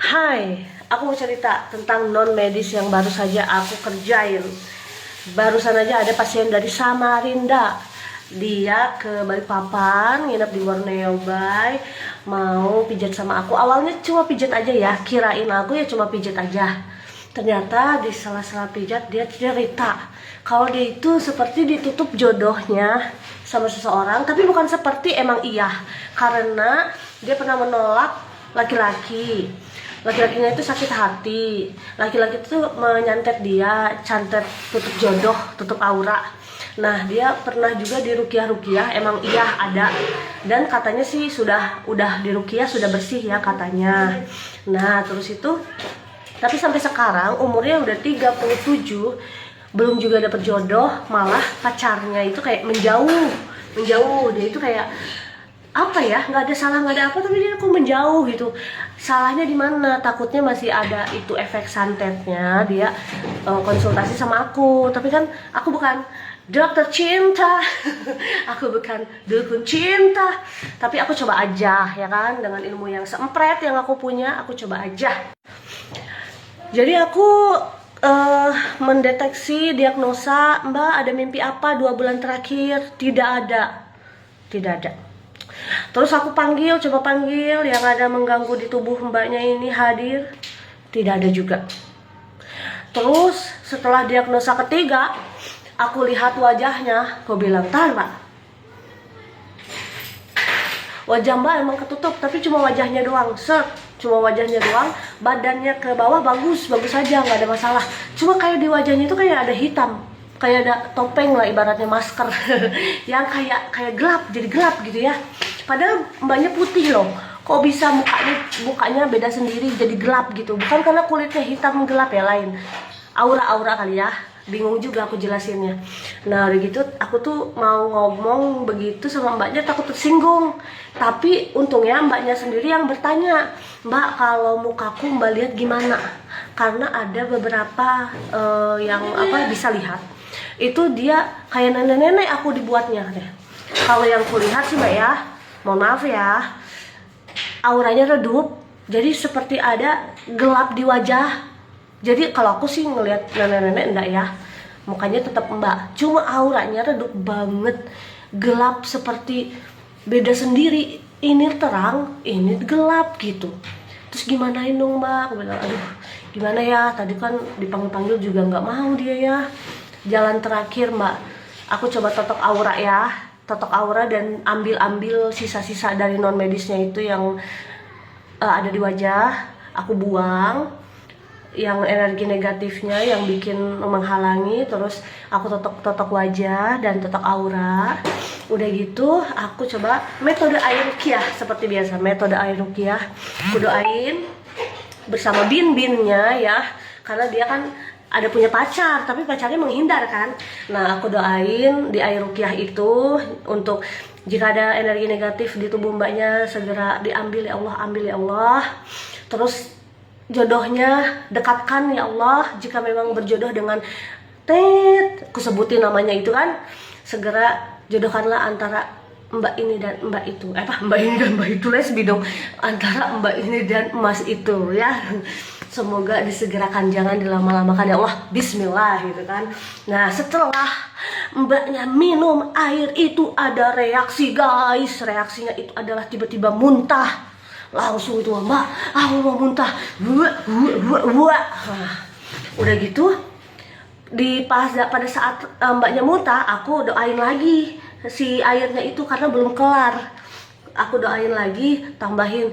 Hai, aku mau cerita tentang non medis yang baru saja aku kerjain. Barusan aja ada pasien dari Samarinda. Dia ke Balikpapan, nginep di Borneo Bay, mau pijat sama aku. Awalnya cuma pijat aja ya, kirain aku ya cuma pijat aja. Ternyata di sela-sela pijat dia cerita kalau dia itu seperti ditutup jodohnya sama seseorang, tapi bukan seperti, emang iya, karena dia pernah menolak laki-laki. Laki-lakinya itu sakit hati, laki-laki itu menyantet dia, cantet tutup jodoh, tutup aura. Nah, dia pernah juga di rukiah-rukiah, emang iya ada, dan katanya sih udah di rukiah sudah bersih ya katanya. Nah, terus itu tapi sampai sekarang umurnya udah 37, belum juga dapet jodoh, malah pacarnya itu kayak menjauh. Dia itu kayak apa ya, nggak ada salah, nggak ada apa, tapi dia kok menjauh gitu. Salahnya di mana? Takutnya masih ada itu efek santetnya. Dia konsultasi sama aku, tapi kan aku bukan dokter cinta aku bukan dukun cinta, tapi aku coba aja ya kan, dengan ilmu yang seempret yang aku punya, aku coba aja. Jadi aku mendeteksi diagnosa, Mbak ada mimpi apa 2 bulan terakhir? Tidak ada. Terus aku coba panggil yang ada mengganggu di tubuh mbaknya ini hadir, tidak ada juga. Terus setelah diagnosa ketiga, aku lihat wajahnya, aku bilang, "Tar, Mbak, wajah Mbak emang ketutup, tapi cuma wajahnya doang, cuma wajahnya doang, badannya ke bawah bagus aja, nggak ada masalah. Cuma kayak di wajahnya itu kayak ada hitam, kayak ada topeng lah, ibaratnya masker yang kayak gelap, jadi gelap gitu ya. Padahal mbaknya putih loh, kok bisa mukanya beda sendiri jadi gelap gitu? Bukan karena kulitnya hitam gelap ya, lain aura kali ya." Bingung juga aku jelasinnya. Nah udah gitu aku tuh mau ngomong begitu sama mbaknya, takut tersinggung. Tapi untungnya mbaknya sendiri yang bertanya, "Mbak, kalau mukaku Mbak lihat gimana?" Karena ada beberapa yang bisa lihat. Itu dia kayak nenek-nenek aku dibuatnya deh. Kalau yang kulihat sih Mbak ya, mohon maaf ya, auranya redup. Jadi seperti ada gelap di wajah. Jadi kalau aku sih ngelihat nenek-nenek enggak ya, mukanya tetap Mbak, cuma auranya redup banget, gelap, seperti beda sendiri, ini terang, ini gelap gitu. Terus gimana dong Mbak? Aku bilang, aduh gimana ya, tadi kan dipanggil-panggil juga nggak mau dia ya. Jalan terakhir Mbak, aku coba totok aura ya, totok aura dan ambil sisa-sisa dari non medisnya itu yang ada di wajah, aku buang yang energi negatifnya yang bikin menghalangi. Terus aku totok wajah dan totok aura. Udah gitu aku coba metode air rukiah seperti biasa, metode air rukiah. Aku doain bersama bin-binnya ya, karena dia kan ada punya pacar, tapi pacarnya menghindar kan. Nah aku doain di air rukiah itu untuk jika ada energi negatif di tubuh mbaknya segera diambil ya Allah, ambil ya Allah. Terus jodohnya dekatkan ya Allah, jika memang berjodoh dengan aku sebutin namanya itu kan, segera jodohkanlah antara mbak ini dan mbak itu. Mbak ini dan mbak itu, lesbi dong, antara mbak ini dan emas itu ya. Semoga disegerakan, jangan dilama-lamakan ya Allah, bismillah gitu kan. Nah setelah mbaknya minum air itu ada reaksi guys, reaksinya itu adalah tiba-tiba muntah. Langsung itu, "Mbak, aku mau muntah." Udah gitu pada saat mbaknya muntah, aku doain lagi si airnya itu karena belum kelar. Aku doain lagi, tambahin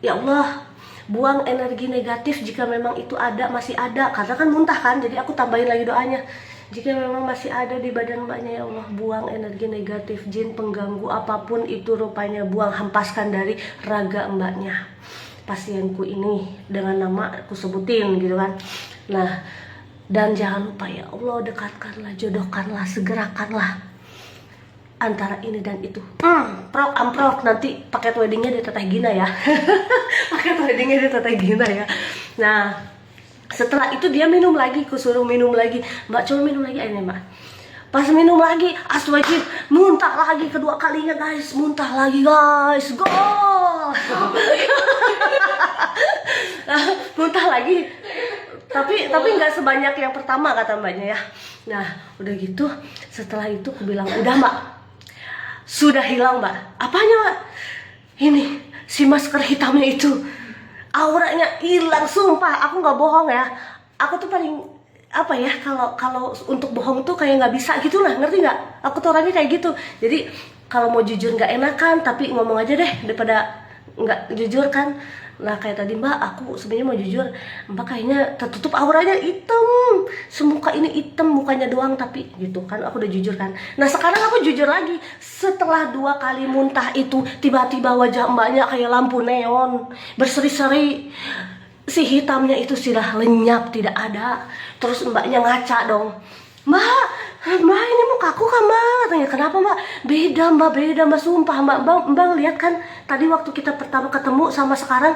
ya Allah, buang energi negatif jika memang itu masih ada, karena kan muntah kan. Jadi aku tambahin lagi doanya, jika memang masih ada di badan mbaknya ya Allah, buang energi negatif, jin pengganggu apapun itu rupanya, buang, hempaskan dari raga mbaknya, pasienku ini, dengan nama aku sebutin gitu kan. Nah dan jangan lupa ya Allah, dekatkanlah, jodohkanlah, segerakanlah antara ini dan itu. Amprok nanti paket weddingnya di Teteh Gina ya. Paket weddingnya di Teteh Gina ya. Nah setelah itu dia minum lagi, aku suruh minum lagi, "Mbak coba minum lagi airnya Mbak." Pas minum lagi, astagfirullah, muntah lagi kedua kalinya guys, muntah lagi guys, gol. tapi nggak sebanyak yang pertama kata mbaknya ya. Nah udah gitu setelah itu aku bilang udah mbak, sudah hilang mbak. Apanya mbak? Ini si masker hitamnya itu, auranya hilang sumpah. Aku nggak bohong ya. Aku tuh paling apa ya, kalau untuk bohong tuh kayak nggak bisa gitu lah, ngerti nggak? Aku tuh orangnya kayak gitu. Jadi kalau mau jujur nggak enakan, tapi ngomong aja deh daripada nggak jujur kan. Nah kayak tadi mbak, aku sebenarnya mau jujur, mbak kayaknya tertutup auranya hitam, semuka ini hitam mukanya doang tapi gitu kan. Aku udah jujur kan. Nah sekarang aku jujur lagi, setelah 2 kali muntah itu tiba-tiba wajah mbaknya kayak lampu neon berseri-seri, si hitamnya itu sudah lenyap tidak ada. Terus mbaknya ngaca dong, mbak ini mukaku kan mbak? Tanya kenapa mbak? Beda mbak sumpah mbak lihat kan tadi waktu kita pertama ketemu sama sekarang,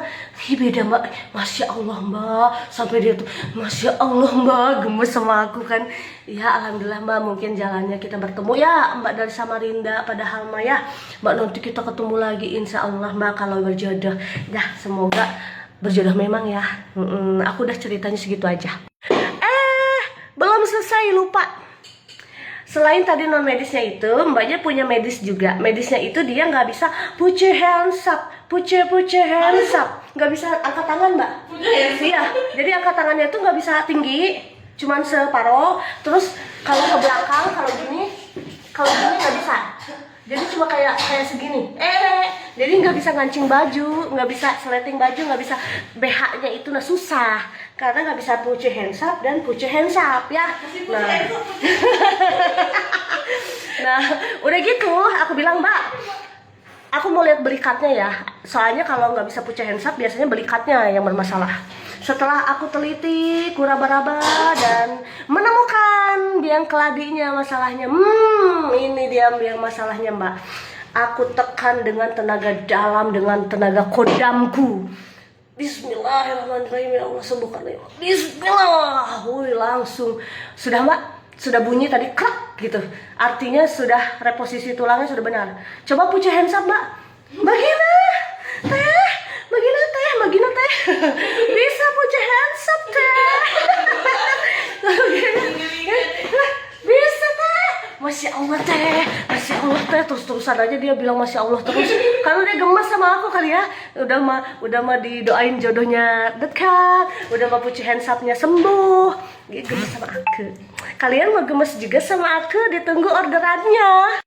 beda mbak. Masya Allah mbak, sampai dia tuh Masya Allah mbak, gemes sama aku kan. Ya alhamdulillah mbak, mungkin jalannya kita bertemu ya mbak dari Samarinda. Padahal mbak ya mbak, nanti kita ketemu lagi insya Allah mbak kalau berjodoh. Dah semoga berjodoh memang ya. Aku udah ceritanya segitu aja. Belum selesai, lupa. Selain tadi non medisnya itu, mbaknya punya medis juga. Medisnya itu dia nggak bisa put your hands up, put your hands up, nggak bisa angkat tangan mbak. Iya, jadi angkat tangannya tuh nggak bisa tinggi, cuman separoh. Terus kalau ke belakang, kalau gini nggak bisa. Jadi cuma kayak segini. Jadi nggak bisa ngancing baju, nggak bisa seleting baju, nggak bisa BH-nya itu susah. Karena nggak bisa put your hands up dan put your hands up ya. Nah, udah gitu aku bilang mbak, aku mau lihat berikatnya ya. Soalnya kalau nggak bisa put your hands up biasanya berikatnya yang bermasalah. Setelah aku teliti, kuraba-raba dan menemukan biang keladinya masalahnya. Ini dia biang masalahnya mbak. Aku tekan dengan tenaga dalam, dengan tenaga kodamku. Bismillahirrahmanirrahim, ya Allah sembuhkan ya Allah. Bismillah. Langsung sudah mbak, sudah bunyi tadi krak gitu. Artinya sudah reposisi tulangnya sudah benar. Coba put your hands up mbak. Bagina teh. Bisa put your hands up teh. Bisa teh. Masya Allah teh, terus-terusan aja dia bilang Masya Allah terus. Karena dia gemes sama aku kali ya. Udah mah didoain jodohnya dekat, udah mah put your hands up-nya sembuh. Dia gemes sama aku. Kalian mau gemes juga sama aku, ditunggu orderannya.